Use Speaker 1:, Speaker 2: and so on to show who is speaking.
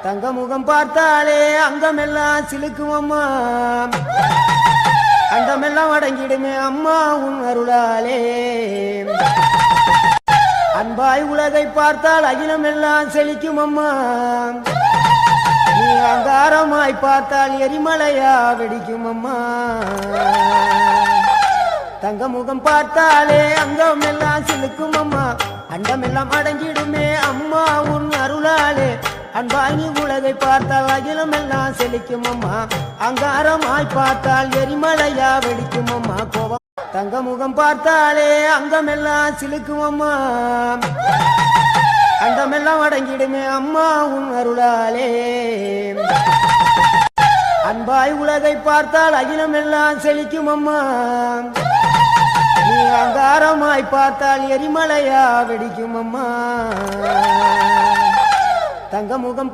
Speaker 1: தங்க முகம் பார்த்தாலே அங்கமெல்லாம் சிலுக்கும் அம்மா, அண்டமெல்லாம் அடங்கிடுமே அம்மா உன் அருளாலே. அன்பாய் உலகை பார்த்தால் அகிலமெல்லாம் செழிக்கும் அம்மா, நீ அங்காரமாய் பார்த்தால் எரிமலையா வெடிக்கும் அம்மா. தங்க முகம் பார்த்தாலே அங்கமெல்லாம் சிலுக்கும் அம்மா, அண்டமெல்லாம் அடங்கிடுமே அம்மா உன் அருளாலே. அன்பாகி உலகை பார்த்தால் அகிலமெல்லாம் செழிக்கும் அம்மா, அங்காரமாய் பார்த்தால் எரிமலையா வெடிக்கும் அம்மா கோபம். தங்க முகம் பார்த்தாலே அங்கமெல்லாம் சிலுக்கும் அம்மா, அண்டமெல்லாம் அடங்கிடுமே அம்மா உன் அருளாலே. அன்பாய் உலகை பார்த்தால் அகிலமெல்லாம் செழிக்கும் அம்மா, நீ அங்காரமாய் பார்த்தால் எரிமலையா வெடிக்கும் அம்மா. தங்க முகம்